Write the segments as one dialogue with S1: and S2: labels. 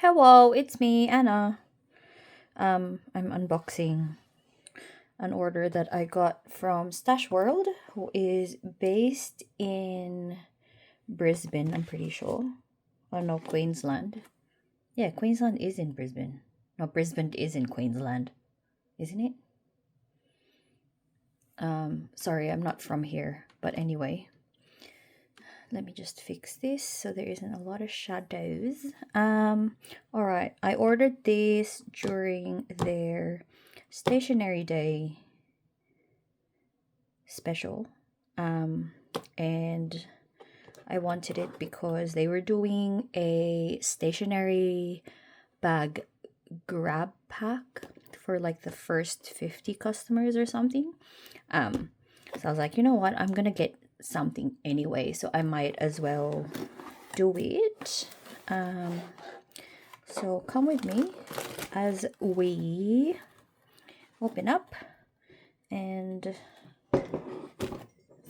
S1: Hello, it's me, Anna. I'm unboxing an order that I got from Stash World, who is based in Brisbane, I'm pretty sure. Oh no, Queensland. Yeah, Queensland is in Brisbane. No, Brisbane is in Queensland, isn't it? Sorry, I'm not from here, but anyway. Let me just fix this so there isn't a lot of shadows. All right, I ordered this during their Stationery Day special. And I wanted it because they were doing a stationery bag grab pack for like the first 50 customers or something. So I was like, you know what, I'm gonna get something anyway, so I might as well do it. So come with me as we open up and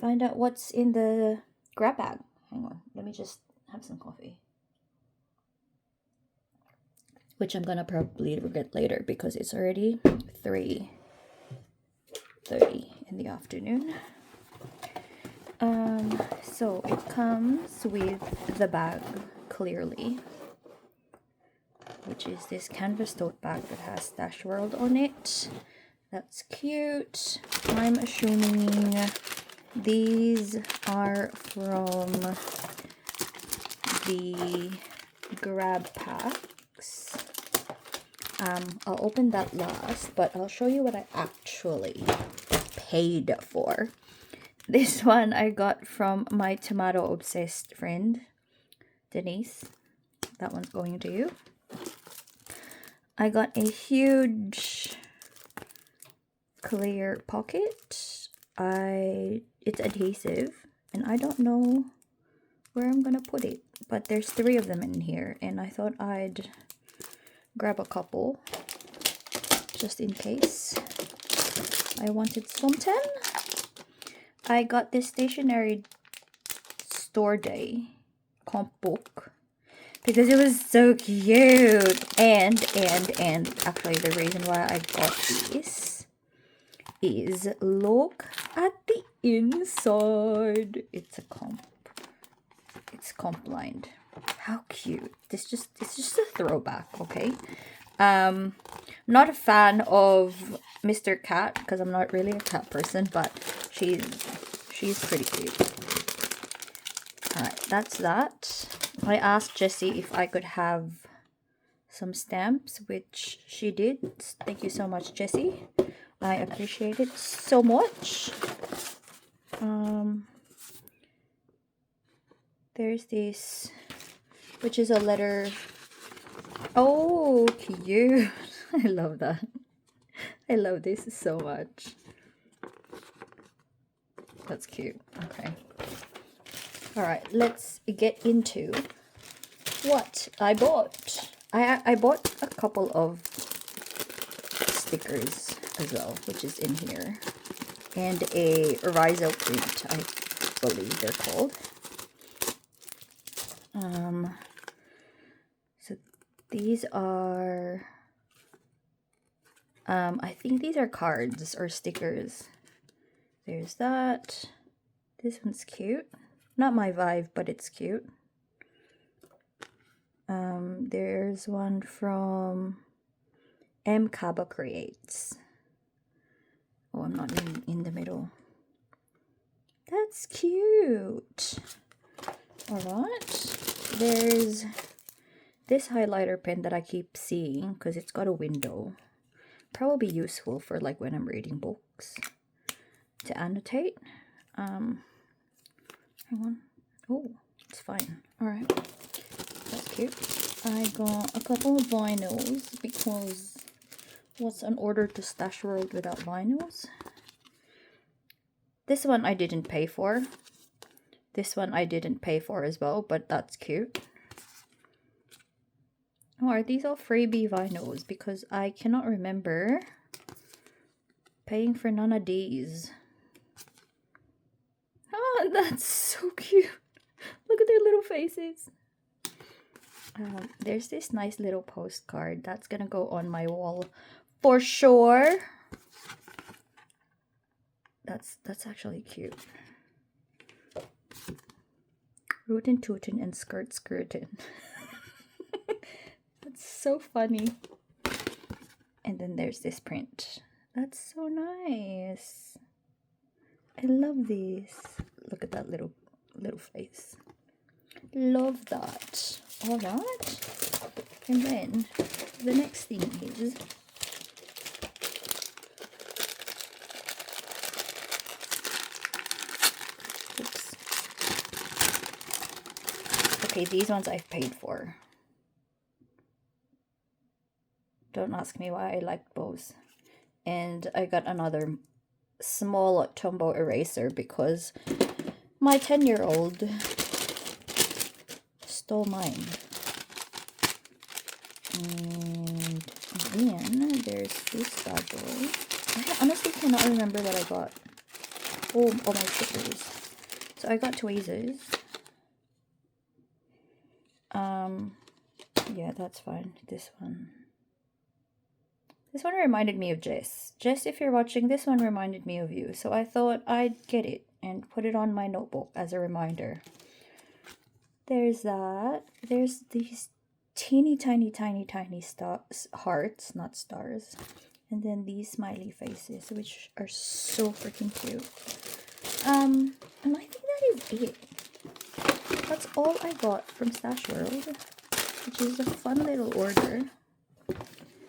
S1: find out what's in the grab bag. Hang on, let me just have some coffee, which I'm gonna probably regret later because it's already 3:30 in the afternoon. So it comes with the bag, clearly, which is this canvas tote bag that has Stash World on it. That's cute. I'm assuming these are from the grab packs. I'll open that last, but I'll show you what I actually paid for. This one I got from my tomato obsessed friend, Denise. That one's going to you. I got a huge clear pocket. It's adhesive, and I don't know where I'm gonna put it, but there's 3 of them in here, and I thought I'd grab a couple just in case I wanted something. I got this Stationery Store Day comp book because it was so cute. And actually the reason why I got this is look at the inside. It's comp lined. How cute. It's just a throwback, okay? Not a fan of Mr. Cat because I'm not really a cat person, but she's pretty cute. Alright, that's that. I asked Jessie if I could have some stamps, which she did. Thank you so much, Jessie. I appreciate it so much. There's this, which is a letter. Oh, cute. I love that. I love this so much. That's cute. Okay. Alright, let's get into what I bought. I bought a couple of stickers as well, which is in here. And a Rizo print, I believe they're called. So these are, I think these are cards or stickers. There's that. This one's cute. Not my vibe, but it's cute. There's one from M. Kaba Creates. Oh, I'm not in the middle. That's cute. Alright. There's this highlighter pen that I keep seeing because it's got a window. Probably useful for like when I'm reading books to annotate. Hang on. Oh, it's fine. Alright. That's cute. I got a couple of vinyls because what's an order to Stash World without vinyls? This one I didn't pay for. This one I didn't pay for as well, but that's cute. Oh, are these all freebie vinyls? Because I cannot remember paying for none of these. Oh, that's so cute. Look at their little faces. There's this nice little postcard that's gonna go on my wall for sure. That's actually cute. Rootin' tootin' and skirt skirtin'. That's so funny. And then there's this print. That's so nice. I love these. Look at that little face. Love that. All right. And then the next thing is okay, these ones I've paid for. Don't ask me why I liked both. And I got another small Tombow eraser because my 10-year-old stole mine. And then there's this bad boy. I honestly cannot remember what I got. Oh, all my stickers. So I got tweezers. Yeah, that's fine. This one reminded me of Jess. Jess, if you're watching, this one reminded me of you. So I thought I'd get it and put it on my notebook as a reminder. There's that. There's these teeny tiny stars, hearts, not stars. And then these smiley faces, which are so freaking cute. And I think that is it. That's all I got from Stash World, which is a fun little order.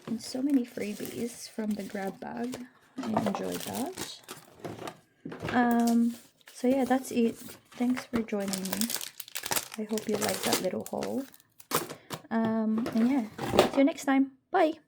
S1: And so many freebies from the grab bag. I enjoyed that. So yeah, that's it. Thanks for joining me. I hope you liked that little haul. And yeah, see you next time. Bye!